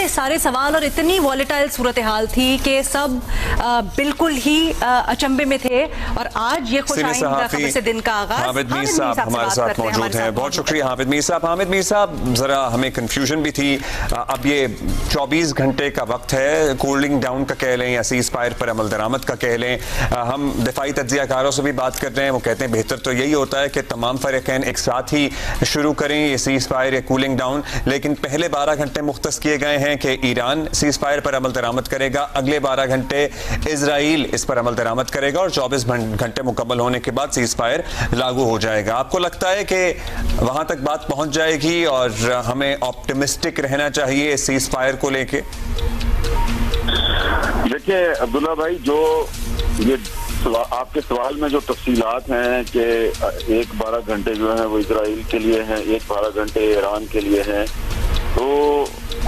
इतने सारे सवाल और इतनी वॉलेटाइल सूरत हाल थी कि सब बिल्कुल ही अचंभे में थे। और आज ये खुशाइन खबर से दिन का आगाज हामिद मीर साहब हमारे साथ मौजूद हैं। बहुत शुक्रिया हामिद मीर साहब। हामिद मीर साहब, जरा हमें कंफ्यूजन भी थी। अब ये 24 घंटे का वक्त है, कूलिंग डाउन का कह लें या सीज फायर पर अमल दरामद का कह लें। हम दिफाई तज्जियाकारों से भी बात कर रहे हैं, वो कहते हैं बेहतर तो यही होता है कि तमाम फरीकैन एक साथ ही शुरू करें ये सीज फायर या कूलिंग डाउन। लेकिन पहले 12 घंटे मुख्तस किए गए हैं कि ईरान सीज फायर पर अमल दरामद करेगा, अगले 12 घंटे इजराइल इस पर अमल दरामद करेगा और 24 घंटे मुकम्मल होने के बाद सीज फायर लागू हो जाएगा। आपको लगता है कि वहां तक बात पहुंच जाएगी और हमें ऑप्टिमिस्टिक रहना चाहिए सीज फायर को लेके? देखिए अब्दुल्ला भाई, जो ये आपके सवाल में जो तफसीलात हैं कि एक 12 घंटे जो है वो इजराइल के लिए हैं, एक 12 घंटे ईरान के लिए हैं, तो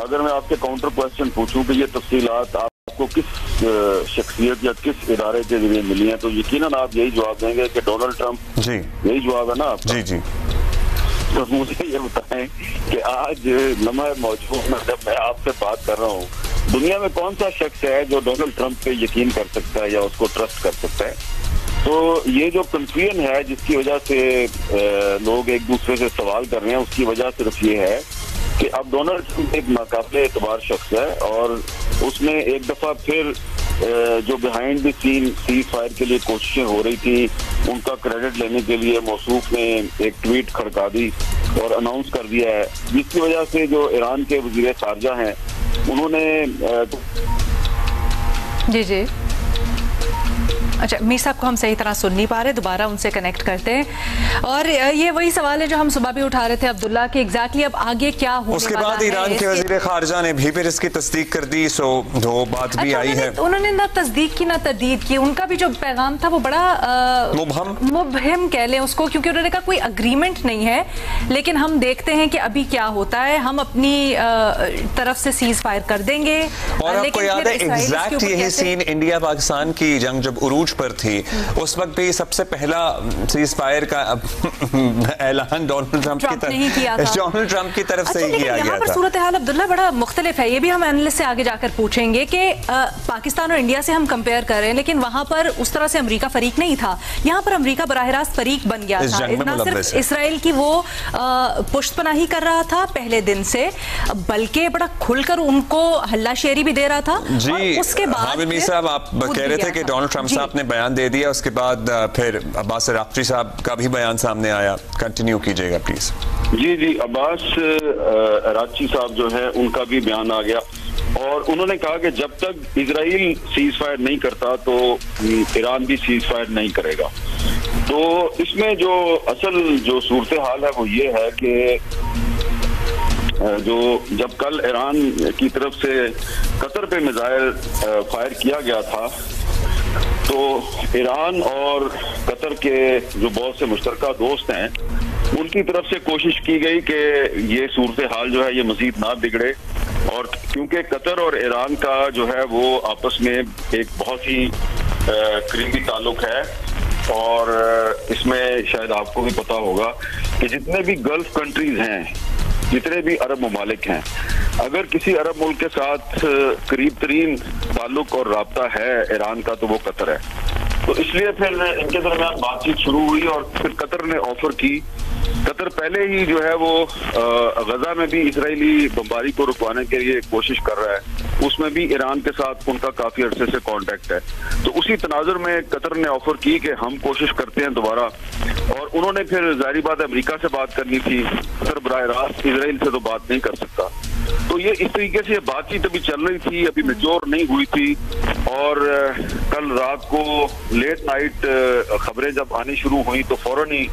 अगर मैं आपसे काउंटर क्वेश्चन पूछूं कि ये तफसीलात आपको किस शख्सियत या किस इदारे के जरिए मिली हैं, तो यकीनन आप यही जवाब देंगे कि डोनाल्ड ट्रंप। जी, यही जवाब है ना आपका? जी जी। तो मुझे ये बताएं कि आज लम्हा मौजूद में जब मैं आपसे बात कर रहा हूँ, दुनिया में कौन सा शख्स है जो डोनाल्ड ट्रंप पे यकीन कर सकता है या उसको ट्रस्ट कर सकता है? तो ये जो कंफ्यूजन है जिसकी वजह से लोग एक दूसरे से सवाल कर रहे हैं, उसकी वजह सिर्फ ये है कि अब डोनाल्ड ट्रंप एक नाकाबिले एतबार शख्स है और उसने एक दफा फिर जो behind the scene cease fire के लिए कोशिशें हो रही थी उनका क्रेडिट लेने के लिए मौसूफ ने एक ट्वीट खड़का दी और अनाउंस कर दिया है, जिसकी वजह से जो ईरान के वजीर खारजा हैं उन्होंने जी जी। अच्छा, मीर साहब को हम सही तरह सुन नहीं पा रहे, दोबारा उनसे कनेक्ट करते हैं। और ये वही सवाल है जो हम सुबह भी उठा रहे थे अब्दुल्ला, कि एग्जैक्टली अब आगे क्या होने उसके वाला बाद है। ईरान के वजीर खारजा ने भी फिर इसकी तस्दीक कर दी, सो दो बात भी आई है। उन्होंने ना तस्दीक की ना तर्दीद की, उनका भी जो पैगाम था वो बड़ा मुबहम कह लें उसको, क्योंकि उन्होंने कहा कोई अग्रीमेंट नहीं है, लेकिन हम देखते हैं कि अभी क्या होता है, हम अपनी तरफ से सीज फायर कर देंगे। और आपको याद है एग्जैक्ट यही सीन इंडिया पाकिस्तान की जंग जब उरूज पर थी, उस वक्त भी सबसे पहला सीज फायर का ऐलान डोनाल्ड ट्रंप की तरफ से ही किया गया था। सूरत हाल अब्दुल्ला बड़ा मुख्तलिफ है, ये भी हम एनालिस्ट से आगे जाकर पूछेंगे कि पाकिस्तान और इंडिया से हम कंपेयर कर रहे हैं, लेकिन वहां पर उस तरह से अमेरिका फरीक नहीं था, यहाँ पर अमेरिका बराह रास्त फरीक बन गया था। ना सिर्फ इसराइल की वो पुष्टपनाही कर रहा था पहले दिन से, बल्कि बड़ा खुलकर उनको हल्लाशेरी भी दे रहा था। जी, उसके बाद हामिद मीर साहब आप कह रहे थे कि डोनाल्ड ट्रंप साहब ने बयान दे दिया, उसके बाद फिर अब्बास राफ्ती साहब का भी बयान सामने आया, कंटिन्यू कीजिएगा प्लीज। जी जी, अब्बास राफ्ती साहब जो है उनका भी बयान आ गया और उन्होंने कहा कि जब तक इजराइल सीज फायर नहीं करता तो ईरान भी सीज फायर नहीं करेगा। तो इसमें जो असल जो सूरत हाल है वो ये है कि जो जब कल ईरान की तरफ से कतर पे मिसाइल फायर किया गया था, तो ईरान और कतर के जो बहुत से मुश्तरका दोस्त हैं उनकी तरफ से कोशिश की गई कि ये सूरत हाल जो है ये मजीद ना बिगड़े, और क्योंकि कतर और ईरान का जो है वो आपस में एक बहुत ही करीबी ताल्लुक है, और इसमें शायद आपको भी पता होगा कि जितने भी गल्फ कंट्रीज हैं, जितने भी अरब ममालिक हैं, अगर किसी अरब मुल्क के साथ करीब तरीन ताल्लुक और राब्ता है ईरान का तो वो कतर है। तो इसलिए फिर इनके दरमियान बातचीत शुरू हुई और फिर कतर ने ऑफर की। कतर पहले ही जो है वो गजा में भी इजरायली बमबारी को रुकवाने के लिए कोशिश कर रहा है, उसमें भी ईरान के साथ उनका काफी अरसे से कांटेक्ट है। तो उसी तनाजुर में कतर ने ऑफर की कि हम कोशिश करते हैं दोबारा, और उन्होंने फिर जाहिर बात है अमेरिका से बात करनी थी, कतर बराह रास्त इजराइल से तो बात नहीं कर सकता। तो ये इस तरीके से बातचीत अभी चल रही थी, अभी मैच्योर नहीं हुई थी, और कल रात को लेट नाइट खबरें जब आनी शुरू हुई तो फौरन ही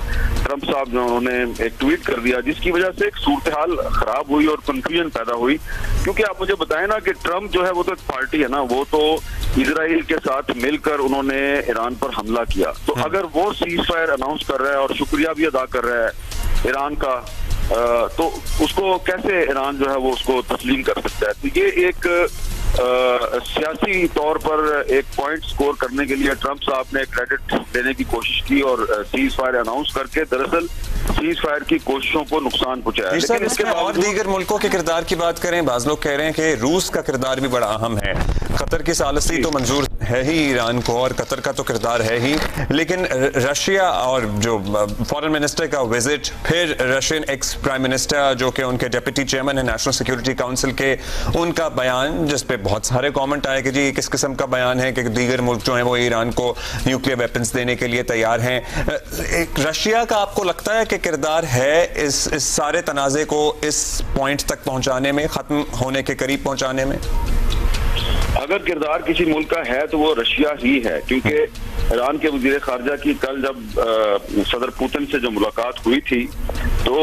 ट्रंप साहब जो उन्होंने एक ट्वीट कर दिया, जिसकी वजह से एक सूरत हाल खराब हुई और कंफ्यूजन पैदा हुई। क्योंकि आप मुझे बताएं ना कि ट्रंप जो है वो तो एक पार्टी है ना, वो तो इजराइल के साथ मिलकर उन्होंने ईरान पर हमला किया, तो अगर वो सीज फायर अनाउंस कर रहा है और शुक्रिया भी अदा कर रहा है ईरान का, तो उसको कैसे ईरान जो है वो उसको तस्लीम कर सकता है? तो ये एक सियासी तौर पर एक पॉइंट स्कोर करने के लिए ट्रंप साहब ने क्रेडिट देने की कोशिश की और सीज फायर अनाउंस करके दरअसल सीज फायर की कोशिशों को नुकसान पहुंचाया। लेकिन इसके और दीगर मुल्कों के किरदार की बात करें, बाज लोग कह रहे हैं कि रूस का किरदार भी बड़ा अहम है। कतर की सालसी तो मंजूर है ही ईरान को और कतर का तो किरदार है ही, लेकिन रशिया और जो फॉरेन मिनिस्टर का विजिट, फिर रशियन एक्स प्राइम मिनिस्टर जो कि उनके डिप्टी चेयरमैन है नेशनल सिक्योरिटी काउंसिल के, उनका बयान जिस पे बहुत सारे कमेंट आए कि जी किस किस्म का बयान है कि दीगर मुल्क जो हैं वो ईरान को न्यूक्लियर वेपन्स देने के लिए तैयार हैं। रशिया का आपको लगता है कि किरदार है इस सारे तनाज़े को इस पॉइंट तक पहुंचाने में, खत्म होने के करीब पहुंचाने में? अगर किरदार किसी मुल्क का है तो वो रशिया ही है, क्योंकि ईरान के वजीर खारजा की कल जब सदर पुतिन से जो मुलाकात हुई थी तो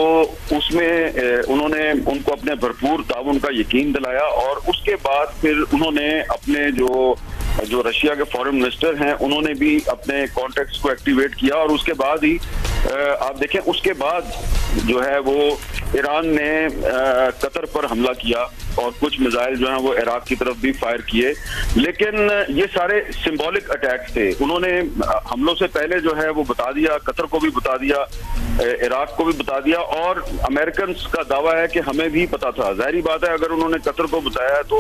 उसमें उन्होंने उनको अपने भरपूर ताउन का यकीन दिलाया और उसके बाद फिर उन्होंने अपने जो रशिया के फॉरेन मिनिस्टर हैं उन्होंने भी अपने कॉन्टैक्ट्स को एक्टिवेट किया और उसके बाद ही आप देखें उसके बाद जो है वो ईरान ने कतर पर हमला किया और कुछ मिसाइल जो हैं वो इराक की तरफ भी फायर किए। लेकिन ये सारे सिंबॉलिक अटैक्स थे। उन्होंने हमलों से पहले जो है वो बता दिया, कतर को भी बता दिया, इराक को भी बता दिया और अमेरिकन का दावा है कि हमें भी पता था। जाहिर बात है अगर उन्होंने कतर को बताया तो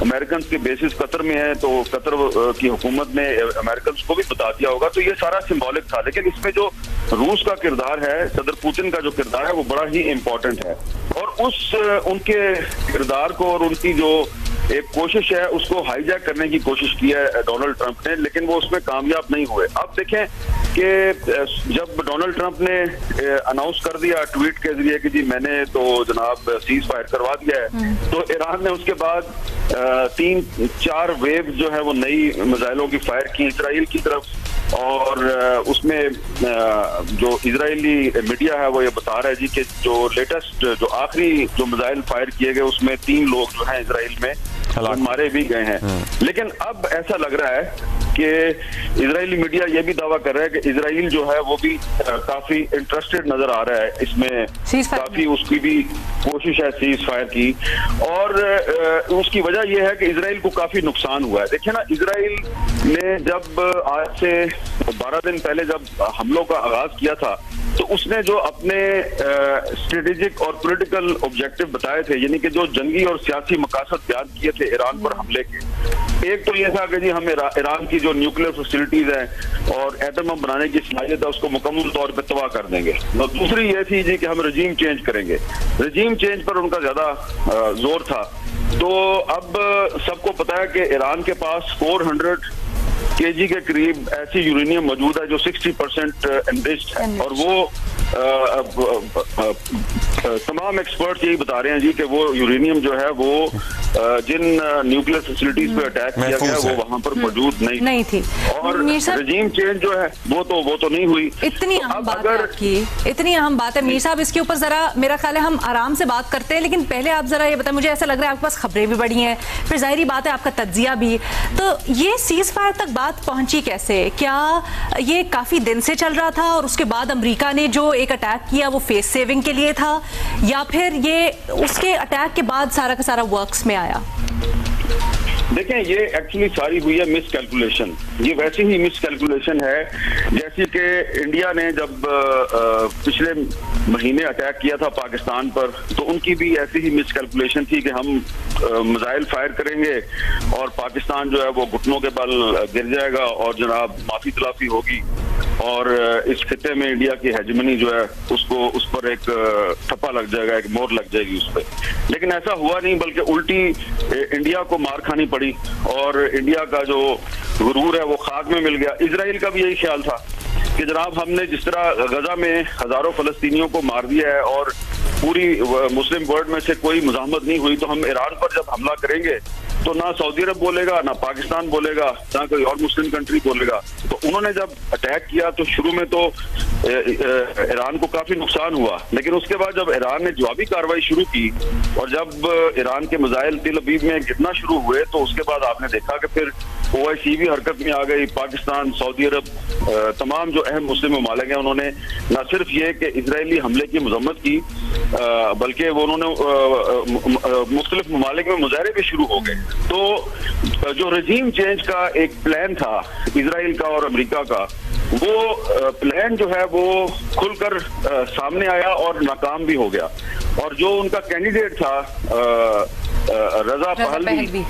अमेरिकन के बेसिस कतर में है तो कतर की हुकूमत ने अमेरिकन को भी बता दिया होगा। तो ये सारा सिंबॉलिक था। लेकिन इसमें जो रूस का किरदार है, सदर पुतिन का जो किरदार है वो बड़ा ही इम्पोर्टेंट है और उनके किरदार को और उनकी जो एक कोशिश है उसको हाईजैक करने की कोशिश की है डोनाल्ड ट्रंप ने, लेकिन वो उसमें कामयाब नहीं हुए। अब देखें कि जब डोनाल्ड ट्रंप ने अनाउंस कर दिया ट्वीट के जरिए कि जी मैंने तो जनाब सीज फायर करवा दिया है, तो ईरान ने उसके बाद 3-4 वेव जो है वो नई मिसाइलों की फायर की इसराइल की तरफ और उसमें जो इजरायली मीडिया है वो ये बता रहा है जी कि जो लेटेस्ट जो आखिरी जो मिसाइल फायर किए गए उसमें 3 लोग जो हैं इजराइल में मारे भी गए हैं। लेकिन अब ऐसा लग रहा है कि इजरायली मीडिया ये भी दावा कर रहा है कि इजराइल जो है वो भी काफी इंटरेस्टेड नजर आ रहा है इसमें, काफी उसकी भी कोशिश है सीज फायर की और उसकी वजह यह है कि इजराइल को काफी नुकसान हुआ है। देखिए ना, इजराइल ने जब आज से 12 दिन पहले जब हमलों का आगाज किया था तो उसने जो अपने स्ट्रेटेजिक और पॉलिटिकल ऑब्जेक्टिव बताए थे, यानी कि जो जंगी और सियासी मकासद बयान किए थे ईरान पर हमले के, एक तो ये था कि जी हम ईरान की जो न्यूक्लियर फैसिलिटीज हैं और एटम बम बनाने की सलाहियत है उसको मुकम्मल तौर पे तबाह कर देंगे। और दूसरी ये थी जी कि हम रजीम चेंज करेंगे। रजीम चेंज पर उनका ज्यादा जोर था। तो अब सबको पता है कि ईरान के पास 400 kg के करीब ऐसी यूरेनियम मौजूद है जो 60% एनरिच्ड है और वो तमाम एक्सपर्ट यही बता रहे हैं जी कि वो यूरेनियम जो है वो जिन न्यूक्लियर फैसिलिटीज पे अटैक किया गया वो वहां पर मौजूद नहीं थी और रजीम चेंज जो है वो तो नहीं हुई। इतनी अहम बात है आपकी, इतनी अहम बात है मीर साहब, इसके ऊपर जरा मेरा ख्याल है हम आराम से बात करते हैं, लेकिन पहले आप जरा ये बताएं, मुझे ऐसा लग रहा है आपके पास खबरें भी बढ़ी हैं, फिर जाहिर बात है आपका तज्जिया भी, तो ये सीज फायर तक बात पहुंची कैसे? क्या ये काफी दिन से चल रहा था और उसके बाद अमेरिका ने जो एक अटैक किया वो फेस सेविंग के लिए था, या फिर ये उसके अटैक के बाद सारा का सारा वर्क्स में आया? देखें, ये एक्चुअली सारी हुई है मिस कैलकुलेशन। ये वैसे ही मिस कैलकुलेशन है जैसे कि इंडिया ने जब पिछले महीने अटैक किया था पाकिस्तान पर, तो उनकी भी ऐसी ही मिस कैलकुलेशन थी कि हम मिसाइल फायर करेंगे और पाकिस्तान जो है वो घुटनों के बल गिर जाएगा और जनाब माफी तलाफी होगी और इस खिते में इंडिया की हेजमनी जो है उसको उस पर एक ठप्पा लग जाएगा, एक मोहर लग जाएगी उस पर। लेकिन ऐसा हुआ नहीं, बल्कि उल्टी इंडिया को मार खानी पड़ी और इंडिया का जो गुरूर है वो खाक में मिल गया। इजराइल का भी यही ख्याल था कि जनाब हमने जिस तरह गजा में हजारों फलस्तीनियों को मार दिया है और पूरी मुस्लिम वर्ल्ड में से कोई मुजाहमत नहीं हुई, तो हम ईरान पर जब हमला करेंगे तो ना सऊदी अरब बोलेगा, ना पाकिस्तान बोलेगा, ना कोई और मुस्लिम कंट्री बोलेगा। तो उन्होंने जब अटैक किया तो शुरू में तो ईरान को काफी नुकसान हुआ, लेकिन उसके बाद जब ईरान ने जवाबी कार्रवाई शुरू की और जब ईरान के मिसाइल तेल अवीव में गिरना शुरू हुए तो उसके बाद आपने देखा कि फिर OIC भी हरकत में आ गई, पाकिस्तान, सऊदी अरब, तमाम जो अहम मुस्लिम ममालिक हैं उन्होंने न सिर्फ ये कि इजरायली हमले की मजम्मत की, बल्कि वो उन्होंने मुख्तलिफ ममालिक में मुजाहरे भी शुरू हो गए। तो जो रजीम चेंज का एक प्लान था इजराइल का और अमेरिका का, वो प्लान जो है वो खुलकर सामने आया और नाकाम भी हो गया। और जो उनका कैंडिडेट था रजा पहलवी,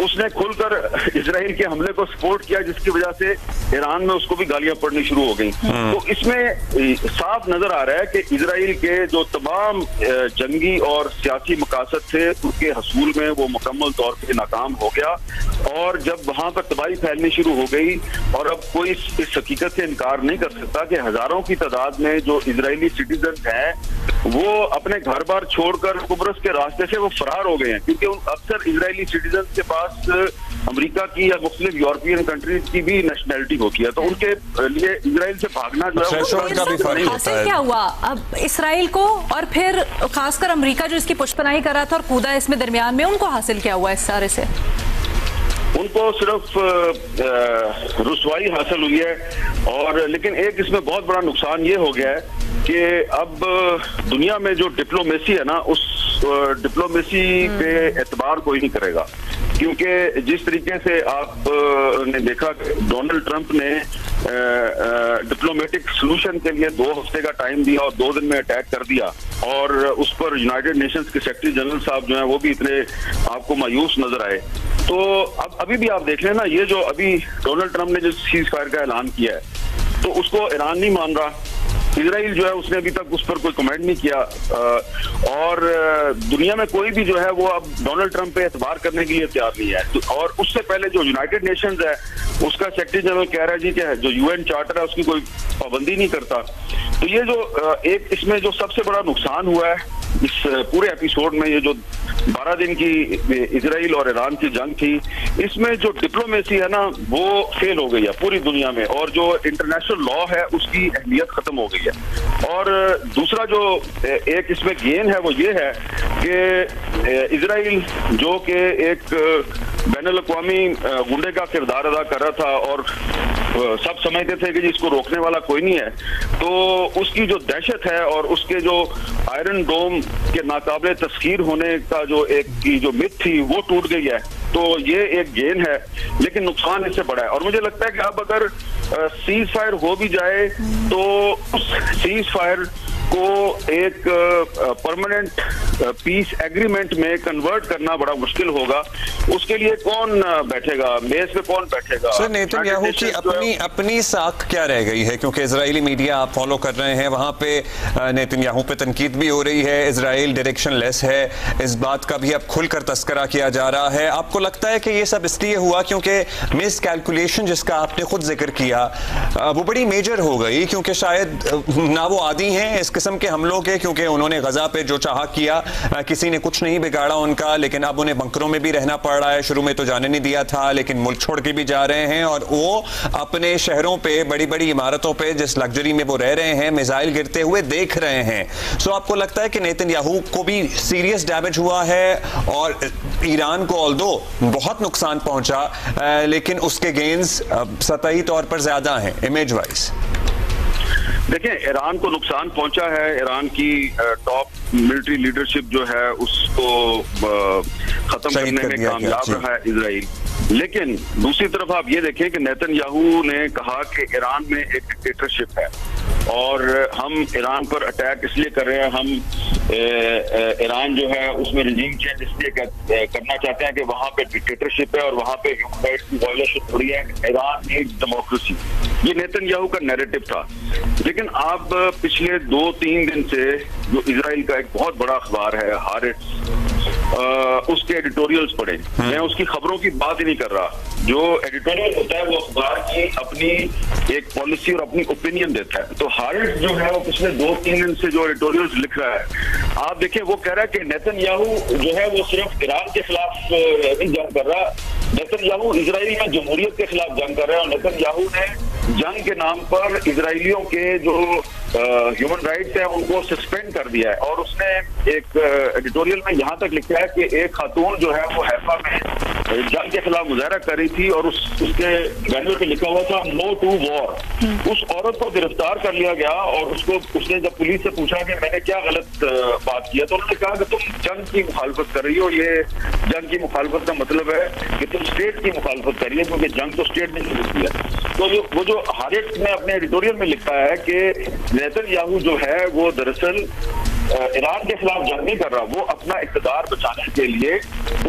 उसने खुलकर इजराइल के हमले को सपोर्ट किया, जिसकी वजह से ईरान में उसको भी गालियां पड़नी शुरू हो गई। तो इसमें साफ नजर आ रहा है कि इजराइल के जो तमाम जंगी और सियासी मकासद थे उनके हसूल में वो मुकम्मल तौर पे नाकाम हो गया। और जब वहां पर तबाही फैलनी शुरू हो गई, और अब कोई इस हकीकत से इनकार नहीं कर सकता कि हजारों की तादाद में जो इजरायली सिटीजन हैं वो अपने घर बार छोड़कर कुब्रस के रास्ते से वो फरार हो गए हैं, क्योंकि अक्सर इजरायली सिटीजन के पास अमेरिका की या मुख्तलिफ यूरोपियन कंट्रीज की भी नेशनैलिटी होती है, तो उनके लिए इजराइल से भागना जो है हासिल क्या हुआ अब इसराइल को, और फिर खासकर अमेरिका जो इसकी पुष्पनाही कर रहा था और कूदा इसमें दरमियान में, उनको हासिल क्या हुआ इस सारे से? उनको सिर्फ रुसवाई हासिल हुई है। और लेकिन एक इसमें बहुत बड़ा नुकसान ये हो गया है कि अब दुनिया में जो डिप्लोमेसी है ना, उस डिप्लोमेसी पे एतबार कोई नहीं करेगा, क्योंकि जिस तरीके से आपने देखा डोनाल्ड ट्रंप ने डिप्लोमेटिक सोल्यूशन के लिए 2 हफ्ते का टाइम दिया और 2 दिन में अटैक कर दिया, और उस पर यूनाइटेड नेशंस के सेक्रेटरी जनरल साहब जो हैं वो भी इतने आपको मायूस नजर आए। तो अब अभी भी आप देख लें ना, ये जो अभी डोनाल्ड ट्रंप ने जो सीज फायर का ऐलान किया है, तो उसको ईरान नहीं मान रहा, इजराइल जो है उसने अभी तक उस पर कोई कमेंट नहीं किया, और दुनिया में कोई भी जो है वो अब डोनाल्ड ट्रंप पे एतबार करने के लिए तैयार नहीं है। तो और उससे पहले जो यूनाइटेड नेशंस है उसका सेक्रेटरी जनरल कह रहा है जी कि जो UN चार्टर है उसकी कोई पाबंदी नहीं करता। तो ये जो एक इसमें जो सबसे बड़ा नुकसान हुआ है इस पूरे एपिसोड में, ये जो 12 दिन की इजराइल और ईरान की जंग थी, इसमें जो डिप्लोमेसी है ना वो फेल हो गई है पूरी दुनिया में, और जो इंटरनेशनल लॉ है उसकी अहमियत खत्म हो गई है। और दूसरा जो एक इसमें गेन है वो ये है कि इजराइल जो कि एक बैनुल अक़वामी गुंडे का किरदार अदा कर रहा था, और सब समझते थे कि जिसको रोकने वाला कोई नहीं है, तो उसकी जो दहशत है और उसके जो आयरन डोम के नाकाबिले तस्खीर होने का जो एक की जो मिथ थी वो टूट गई है। तो ये एक गेन है, लेकिन नुकसान इससे बड़ा है। और मुझे लगता है कि अब अगर सीज फायर हो भी जाए तो उस सीज फायर को एक परमानेंट पीस एग्रीमेंट में कन्वर्ट करना बड़ा मुश्किल होगा। उसके लिए कौन बैठेगा, मेज पे कौन बैठेगा? सर, नेतन्याहू की अपनी साख क्या रह गई है? क्योंकि इजरायली मीडिया आप फॉलो कर रहे हैं, वहां पे नेतन्याहू पे तनकीद भी हो रही है, इजराइल डायरेक्शन लेस है, इस बात का भी अब खुलकर तस्करा किया जा रहा है। आपको लगता है कि ये सब इसलिए हुआ क्योंकि मिस कैलकुलेशन जिसका आपने खुद जिक्र किया वो बड़ी मेजर हो गई, क्योंकि शायद ना वो आदी हैं इस किस्म के हमलों के, क्योंकि उन्होंने गजा पे जो चाहा किया, किसी ने कुछ नहीं बिगाड़ा उनका, लेकिन अब उन्हें बंकरों में भी रहना पड़ रहा है। शुरू में तो जाने नहीं दिया था, लेकिन मुल्क छोड़ के भी जा रहे हैं, और वो अपने शहरों पे, बड़ी बड़ी इमारतों पे जिस लग्जरी में वो रह रहे हैं, मिसाइल गिरते हुए देख रहे हैं। सो आपको लगता है कि नेतन्याहू को भी सीरियस डैमेज हुआ है, और ईरान को ऑल्दो बहुत नुकसान पहुंचा, लेकिन उसके गेन्स सतही तौर पर ज्यादा हैं इमेज वाइज? देखिए, ईरान को नुकसान पहुंचा है, ईरान की टॉप मिलिट्री लीडरशिप जो है उसको खत्म करने में कामयाब रहा है इजराइल। लेकिन दूसरी तरफ आप ये देखें कि नेतन्याहू ने कहा कि ईरान में एक डिक्टेटरशिप है और हम ईरान पर अटैक इसलिए कर रहे हैं, हम ईरान जो है उसमें रजीम चेंज इसलिए करना चाहते हैं कि वहाँ पे डिक्टेटरशिप है और वहाँ पे ह्यूमन राइट्स की वायलेशन हो रही है। ईरान नीड्स डेमोक्रेसी, ये नेतन्याहू का नैरेटिव था। लेकिन आप पिछले 2-3 दिन से जो इजराइल का एक बहुत बड़ा अखबार है हारेट्स, उसके एडिटोरियल्स पढ़े। मैं उसकी खबरों की बात ही नहीं कर रहा। जो एडिटोरियल होता है वो अखबार की अपनी एक पॉलिसी और अपनी ओपिनियन देता है। तो हारेट्स जो है वो पिछले 2-3 दिन से जो एडिटोरियल्स लिख रहा है, आप देखिए, वो कह रहा है कि नेतन्याहू जो है वो सिर्फ ईरान के खिलाफ नहीं जंग कर रहा, नेतन्याहू इजराइल में जमहूरियत के खिलाफ जंग कर रहा है। और नेतन्याहू ने जंग के नाम पर इजराइलियों के जो ह्यूमन राइट्स है उनको सस्पेंड कर दिया है। और उसने एक एडिटोरियल में यहाँ तक लिखा है कि एक खातून जो है वो हैफा में जंग के खिलाफ मुजाहरा कर रही थी और उसके बैनर पे लिखा हुआ था नो टू वॉर। उस औरत को गिरफ्तार कर लिया गया और उसने जब पुलिस से पूछा कि मैंने क्या गलत बात किया, तो उन्होंने कहा कि तुम जंग की मुखालफत कर रही हो। ये जंग की मुखालफत का मतलब है कि तुम स्टेट की मुखालफत कर रही है, क्योंकि जंग तो स्टेट ने शुरू किया। तो वो जो हारेट ने अपने एडिटोरियल में लिखा है कि नेतन्याहू जो है वो दरअसल ईरान के खिलाफ जंग नहीं कर रहा, वो अपना इक़्तिदार बचाने के लिए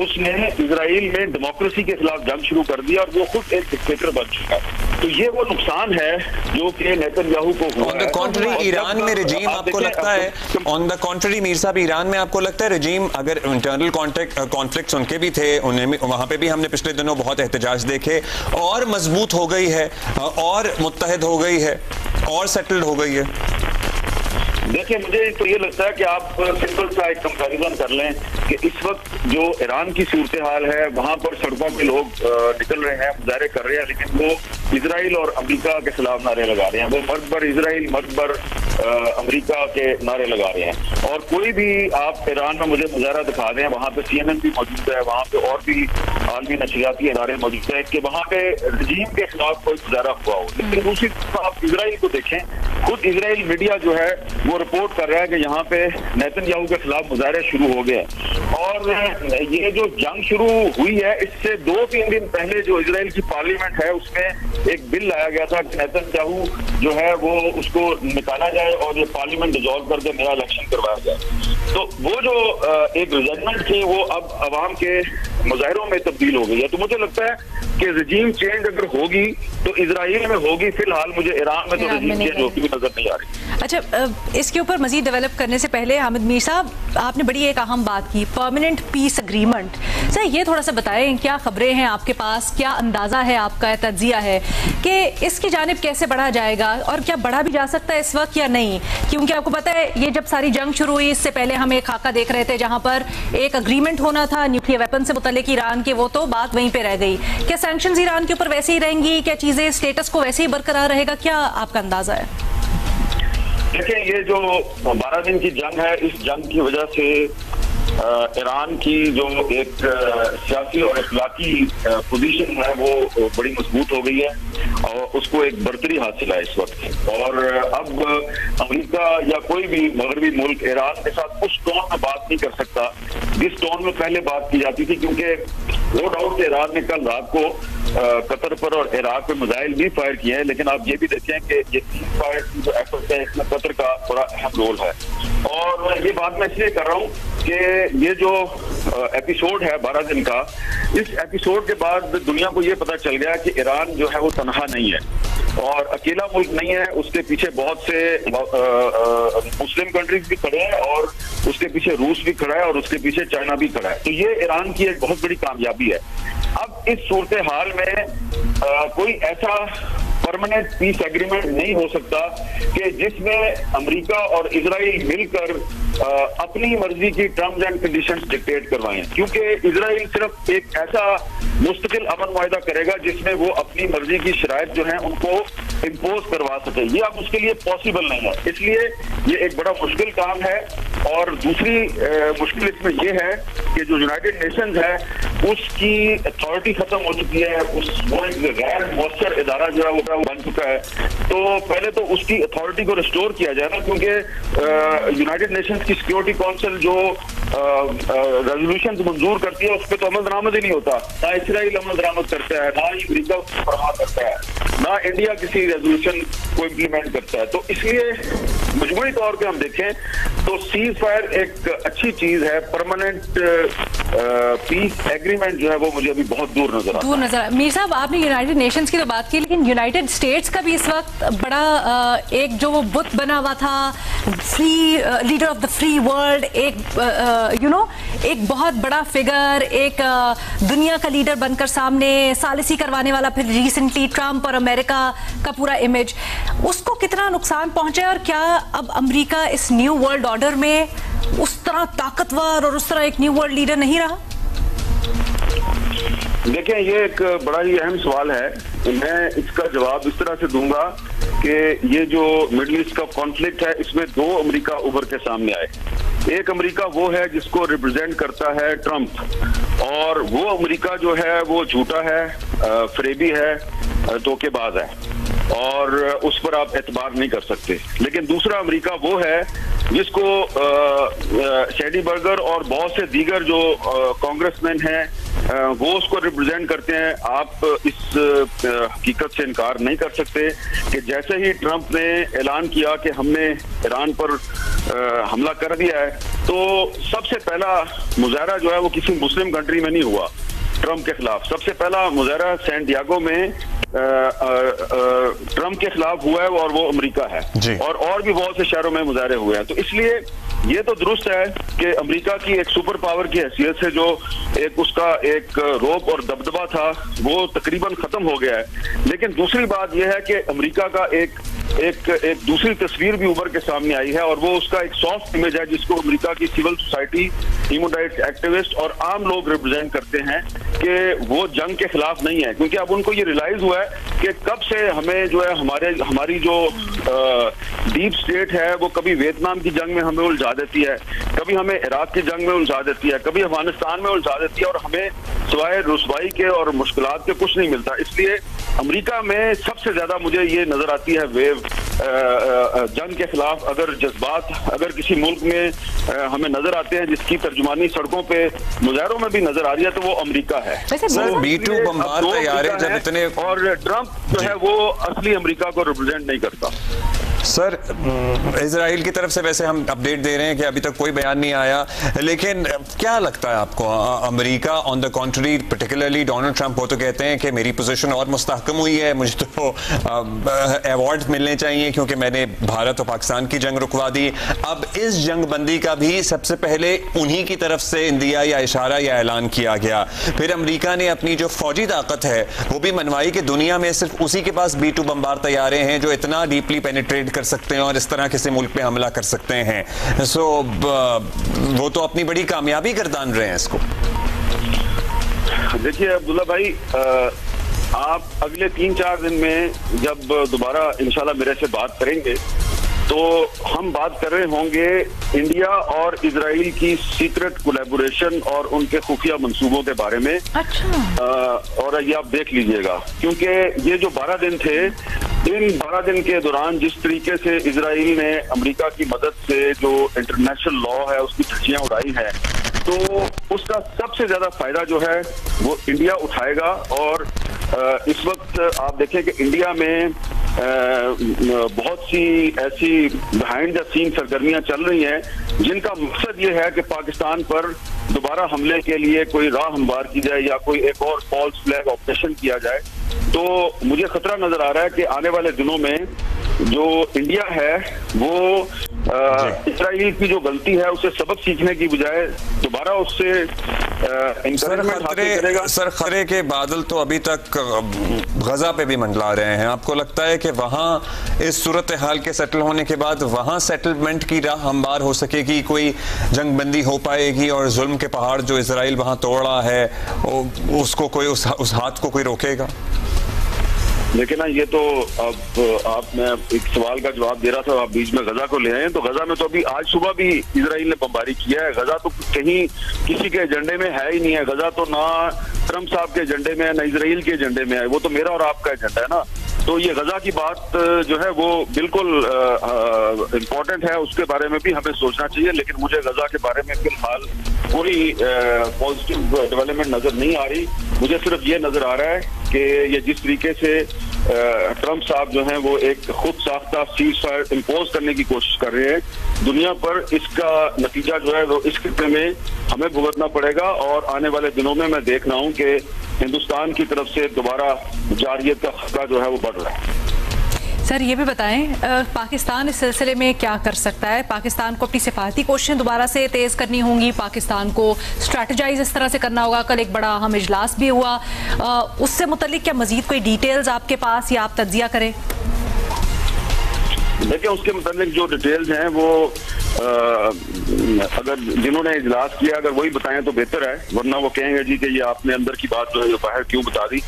उसने इजराइल में डेमोक्रेसी के खिलाफ जंग शुरू कर दिया और वो खुद एक डिक्टेटर बन चुका है। तो ये वो नुकसान है जो कि नेतन्याहू को हुआ है। ऑन द कॉन्ट्री ईरान में रजीम आपको लगता है, ऑन द कॉन्ट्री मीर साहब, ईरान में आपको लगता है रजीम, अगर इंटरनल कॉन्फ्लिक्ट्स उनके भी थे, उन्हें वहां पे भी हमने पिछले दिनों बहुत एहतजाज देखे, और मजबूत हो गई है और मुत्तहिद हो गई है और सेटल्ड हो गई है? देखिए, मुझे तो ये लगता है कि आप सिंपल सा एक कंपैरिजन कर लें कि इस वक्त जो ईरान की सूरत हाल है वहां पर सड़कों पे लोग निकल रहे हैं, मुजाहरे कर रहे हैं, लेकिन वो इजराइल और अमेरिका के खिलाफ नारे लगा रहे हैं। वो मर्द बर इजराइल, मर्द बर अमेरिका के नारे लगा रहे हैं। और कोई भी आप ईरान में मुझे मुजाहरा दिखा दें, वहाँ पे CNN भी मौजूद है, वहाँ पे और भी आलमी नशरियाती इदारे मौजूद है कि वहाँ पे रजीम के खिलाफ कोई मुजाहरा हुआ हो। लेकिन दूसरी तरफ आप इजराइल को देखें, खुद इजराइल मीडिया जो है वो रिपोर्ट कर रहा है कि यहाँ पे नेतन्याहू के खिलाफ मुजाहरे शुरू हो गए। और ये जो जंग शुरू हुई है, इससे 2-3 दिन पहले जो इजराइल की पार्लियामेंट है उसमें एक बिल लाया गया था कि नेतन्याहू जो है वो उसको निकाला जाए और ये पार्लियामेंट डिसॉल्व करके नया इलेक्शन करवाया जाए। तो वो जो एक रिजल्टमेंट थी वो अब अवाम के मुजाहरों में तब्दील हो गई है। तो मुझे लगता है कि रजीम चेंज अगर होगी तो इजराइल में होगी, फिलहाल मुझे ईरान में तो रजीम चेंज होती हुई नजर नहीं आ रही। अच्छा, इसके ऊपर मजीद डेवलप करने से पहले हामिद मीर साहब, आपने बड़ी एक अहम बात की, परमानेंट पीस एग्रीमेंट। सर, ये थोड़ा सा बताएं, क्या खबरें हैं आपके पास, क्या अंदाजा है आपका, तज्जिया है कि इसकी जानिब कैसे बढ़ा जाएगा और क्या बढ़ा भी जा सकता है इस वक्त या नहीं? क्योंकि आपको पता है ये जब सारी जंग शुरू हुई, इससे पहले हम एक खाका देख रहे थे जहां पर एक अग्रीमेंट होना था न्यूक्लियर वेपन से मुतल्लिक ईरान के, वो तो बात वहीं पे रह गई। क्या सैंक्शंस ईरान के ऊपर वैसे ही रहेंगी? क्या चीजें स्टेटस को वैसे ही बरकरार रहेगा? क्या आपका अंदाजा है? देखिए, ये जो 12 दिन की जंग है, इस जंग की वजह से ईरान की जो एक सियासी और अखलाकी पोजीशन है वो बड़ी मजबूत हो गई है और उसको एक बर्तरी हासिल है इस वक्त। और अब अमेरिका या कोई भी मगरबी मुल्क ईरान के साथ उस टोन में बात नहीं कर सकता जिस टोन में पहले बात की जाती थी, क्योंकि नो डाउट ईरान ने कल रात को कतर पर और इराक पे मिसाइल भी फायर किए हैं, लेकिन आप ये भी देखें कि ये सीज फायर की जो एफर्ट है इसमें कतर का बड़ा अहम रोल है। और ये बात मैं इसलिए कर रहा हूँ कि ये जो एपिसोड है 12 दिन का, इस एपिसोड के बाद दुनिया को ये पता चल गया कि ईरान जो है वो तनहा नहीं है और अकेला मुल्क नहीं है, उसके पीछे बहुत से मुस्लिम कंट्रीज भी खड़े हैं और उसके पीछे रूस भी खड़ा है और उसके पीछे चाइना भी खड़ा है। तो ये ईरान की एक बहुत बड़ी कामयाबी है। अब इस सूरत हाल में कोई ऐसा परमानेंट पीस एग्रीमेंट नहीं हो सकता कि जिसमें अमेरिका और इजराइल मिलकर अपनी मर्जी की टर्म्स एंड कंडीशंस डिक्टेट करवाएं, क्योंकि इजराइल सिर्फ एक ऐसा मुस्तकिल अमन मुआहदा करेगा जिसमें वो अपनी मर्जी की शराइत जो है उनको इम्पोज करवा सके। ये अब उसके लिए पॉसिबल नहीं है, इसलिए ये एक बड़ा मुश्किल काम है। और दूसरी मुश्किल इसमें ये है कि जो यूनाइटेड नेशंस है उसकी अथॉरिटी खत्म हो चुकी है, वो एक गैर मौसर इदारा जो है वो बन चुका है। तो पहले तो उसकी अथॉरिटी को रिस्टोर किया जाए ना, क्योंकि यूनाइटेड नेशंस की सिक्योरिटी काउंसिल जो रेजोल्यूशन मंजूर करती है उस पर तो अमल दरामद ही नहीं होता। ना इसराइल अमल दरामद करता है, ना ही अमेरिका उसकी परवाह करता है, ना इंडिया किसी रेजोल्यूशन को इम्प्लीमेंट करता है। तो इसलिए मजमूरी तौर पे हम देखें तो सीज फायर एक अच्छी चीज है, परमानेंट पीस एग्रीमेंट जो है वो मुझे अभी बहुत दूर नजर आता है। मीर साहब, आपने यूनाइटेड नेशंस की तो बात की, लेकिन यूनाइटेड स्टेट्स का भी इस वक्त बड़ा एक जो वो बुत बना हुआ था, free leader of the free world, एक एक बहुत बड़ा फिगर, एक दुनिया का लीडर बनकर सामने सालिसी करवाने वाला, फिर रिसेंटली ट्रंप और अमेरिका का पूरा इमेज, उसको कितना नुकसान पहुंचा और क्या अब अमेरिका इस न्यू वर्ल्ड ऑर्डर में उस तरह ताकतवर और उस तरह एक न्यू वर्ल्ड लीडर नहीं रहा? देखिए, ये एक बड़ा ही अहम सवाल है। मैं इसका जवाब इस तरह से दूंगा कि ये जो मिडिल ईस्ट का कॉन्फ्लिक्ट है इसमें दो अमेरिका उभर के सामने आए। एक अमेरिका वो है जिसको रिप्रेजेंट करता है ट्रंप, और वो अमेरिका जो है वो झूठा है, फरेबी है, धोखेबाज है, और उस पर आप एतबार नहीं कर सकते। लेकिन दूसरा अमेरिका वो है जिसको शैडी बर्गर और बहुत से दीगर जो कांग्रेसमैन हैं वो उसको रिप्रेजेंट करते हैं। आप इस हकीकत से इनकार नहीं कर सकते कि जैसे ही ट्रंप ने ऐलान किया कि हमने ईरान पर हमला कर दिया है, तो सबसे पहला मुजाहरा जो है वो किसी मुस्लिम कंट्री में नहीं हुआ ट्रंप के खिलाफ। सबसे पहला मुजाहरा सैन डियागो में ट्रंप के खिलाफ हुआ है और वो अमेरिका है, और भी बहुत से शहरों में मुजाहरे हुए हैं। तो इसलिए ये तो दुरुस्त है कि अमेरिका की एक सुपर पावर की हैसियत से जो एक उसका एक रोब और दबदबा था वो तकरीबन खत्म हो गया है। लेकिन दूसरी बात यह है कि अमेरिका का एक दूसरी तस्वीर भी उभर के सामने आई है, और वो उसका एक सॉफ्ट इमेज है जिसको अमेरिका की civil society, human rights activist और आम लोग रिप्रेजेंट करते हैं कि वो जंग के खिलाफ नहीं है। क्योंकि अब उनको ये रियलाइज हुआ है कि कब से हमें जो है हमारी जो डीप स्टेट है वो कभी वियतनाम की जंग में हमें उलझा देती है, कभी हमें इराक की जंग में उलझा देती है, कभी अफगानिस्तान में उलझा देती है, और हमें सिवाय रुसवाई के और मुश्किलात के कुछ नहीं मिलता। इसलिए अमेरिका में सबसे ज्यादा मुझे ये नजर आती है वेव जंग के खिलाफ। अगर जज्बात अगर किसी मुल्क में हमें नजर आते हैं जिसकी तर्जुमानी सड़कों पे मुजाहरों में भी नजर आ रही है, तो वो अमेरिका है। सर B2 बमबार तैयारे जब इतने, और ट्रंप जो है वो असली अमेरिका को रिप्रेजेंट नहीं करता। सर इजराइल की तरफ से वैसे हम अपडेट दे रहे हैं कि अभी तक कोई बयान नहीं आया, लेकिन क्या लगता है आपको America on the country, particularly Donald Trump, वो तो कहते हैं कि मेरी पोजीशन और मुस्तहकम हुई है, मुझे तो अवार्ड मिलने चाहिए क्योंकि मैंने भारत और पाकिस्तान की जंग रुकवा दी। अब इस जंग बंदी का भी सबसे पहले उन्हीं की तरफ से इंदिया या इशारा या ऐलान किया गया। फिर अमेरिका ने अपनी जो फौजी ताकत है वो भी मनवाई कि दुनिया में सिर्फ उसी के पास B2 बमबार तैयारे हैं जो इतना डीपली पेनिट्रेट कर सकते हैं और इस तरह किसी मुल्क पे हमला कर सकते हैं। सो वो तो अपनी बड़ी कामयाबी गर्दान रहे हैं इसको। देखिए अब्दुल्ला भाई, आप अगले 3-4 दिन में जब दोबारा इंशाल्लाह मेरे से बात करेंगे तो हम बात कर रहे होंगे इंडिया और इजराइल की सीक्रेट कोलैबोरेशन और उनके खुफिया मंसूबों के बारे में। अच्छा। और ये आप देख लीजिएगा, क्योंकि ये जो 12 दिन थे, इन 12 दिन के दौरान जिस तरीके से इजराइल ने अमेरिका की मदद से जो इंटरनेशनल लॉ है उसकी धज्जियां उड़ाई हैं, तो उसका सबसे ज्यादा फायदा जो है वो इंडिया उठाएगा। और इस वक्त आप देखें कि इंडिया में बहुत सी ऐसी बिहाइंड द सीन सरगर्मियां चल रही हैं जिनका मकसद ये है कि पाकिस्तान पर दोबारा हमले के लिए कोई राह हमवार की जाए या कोई एक और फॉल्स फ्लैग ऑपरेशन किया जाए। तो मुझे खतरा नजर आ रहा है कि आने वाले दिनों में जो इंडिया है वो इजराइल की जो गलती है उसे सबक सीखने की बजाय दोबारा उससे सर खतरे के बादल तो अभी तक गजा पे भी मंडला रहे हैं। आपको लगता है कि वहां इस सूरत हाल के सेटल होने के बाद वहां सेटलमेंट की राह हमवार हो सकेगी, कोई जंग बंदी हो पाएगी और जुल्म के पहाड़ जो इजराइल वहां तोड़ा है उसको कोई उस हाथ को कोई रोकेगा? लेकिन ना ये तो अब मैं एक सवाल का जवाब दे रहा था, आप बीच में गजा को ले आए। तो गजा में तो अभी आज सुबह भी इजराइल ने बमबारी किया है। गजा तो कहीं किसी के एजेंडे में है ही नहीं है। गजा तो ना ट्रंप साहब के एजेंडे में है ना इजराइल के एजेंडे में है, वो तो मेरा और आपका एजेंडा है ना। तो ये गजा की बात जो है वो बिल्कुल इम्पोर्टेंट है, उसके बारे में भी हमें सोचना चाहिए। लेकिन मुझे गजा के बारे में फिलहाल कोई पॉजिटिव डेवलपमेंट नजर नहीं आ रही। मुझे सिर्फ ये नजर आ रहा है कि ये जिस तरीके से ट्रंप साहब जो हैं वो एक खुद साख्ता सीज फायर इम्पोज करने की कोशिश कर रहे हैं दुनिया पर, इसका नतीजा जो है वो इस खित्ते में हमें भुगतना पड़ेगा। और आने वाले दिनों में मैं देख रहा हूँ कि हिंदुस्तान की तरफ से दोबारा जारियत का खतरा जो है वो बढ़ रहा है। सर ये भी बताएं पाकिस्तान इस सिलसिले में क्या कर सकता है? पाकिस्तान को अपनी सिफारती कोशिशें दोबारा से तेज़ करनी होंगी, पाकिस्तान को स्ट्रैटेजाइज इस तरह से करना होगा। कल एक बड़ा अहम इजलास भी हुआ, उससे मुतल्लिक क्या मजीद कोई डिटेल्स आपके पास या आप तज्जिया करें? देखिए उसके मुताबिक जो डिटेल्स हैं वो अगर जिन्होंने इजलास किया अगर वही बताएं तो बेहतर है, वरना वो कहेंगे जी कि ये आपने अंदर की बात जो है बाहर क्यों बता दी।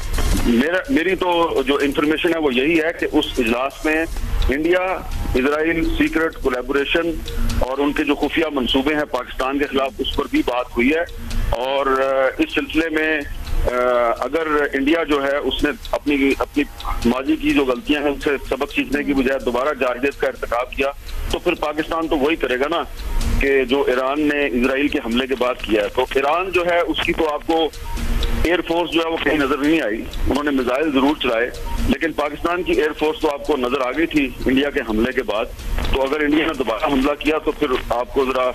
मेरी तो जो इंफॉर्मेशन है वो यही है कि उस इजलास में इंडिया इजराइल सीक्रेट कोलैबोरेशन और उनके जो खुफिया मंसूबे हैं पाकिस्तान के खिलाफ उस पर भी बात हुई है। और इस सिलसिले में अगर इंडिया जो है उसने अपनी माजी की जो गलतियां हैं उनसे सबक सीखने की बजाय दोबारा जारहियत का इर्तिकाब किया तो फिर पाकिस्तान तो वही करेगा ना कि जो ईरान ने इजराइल के हमले के बाद किया है। तो ईरान जो है उसकी तो आपको एयरफोर्स जो है वो कहीं नजर नहीं आई, उन्होंने मिसाइल जरूर चलाए, लेकिन पाकिस्तान की एयरफोर्स तो आपको नजर आ गई थी इंडिया के हमले के बाद। तो अगर इंडिया ने दोबारा हमला किया तो फिर आपको जरा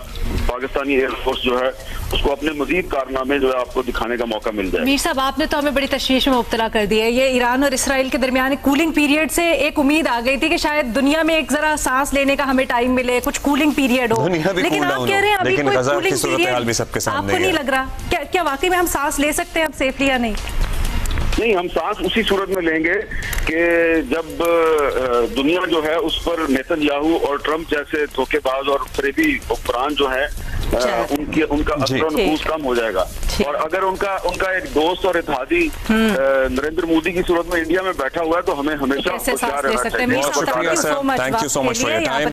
पाकिस्तानी एयरफोर्स जो है उसको अपने मजीद कारनामे जो है आपको दिखाने का मौका मिल जाए। मीर साहब आपने तो हमें बड़ी तशवीश में मुब्तला कर दिया है। ये ईरान और इसराइल के दरमियान कूलिंग पीरियड से एक उम्मीद आ गई थी कि शायद दुनिया में एक जरा सांस लेने का हमें टाइम मिले, कुछ कूलिंग पीरियड हो, लेकिन आप कह रहे हैं अभी कोई कूलिंग पीरियड आपको नहीं लग रहा। क्या वाकई में हम सांस ले सकते हैं अब सेफली या नहीं? नहीं, हम सांस उसी सूरत में लेंगे कि जब दुनिया जो है उस पर नेतन्याहू और ट्रंप जैसे धोखेबाज और फरेबी हुक्मरान जो है उनका असर नफूस कम हो जाएगा। और अगर उनका एक दोस्त और इत्तेहादी नरेंद्र मोदी की सूरत में इंडिया में बैठा हुआ है तो हमें हमेशा होशियार रहना चाहिए। बहुत शुक्रिया sir, thank you so much for your time.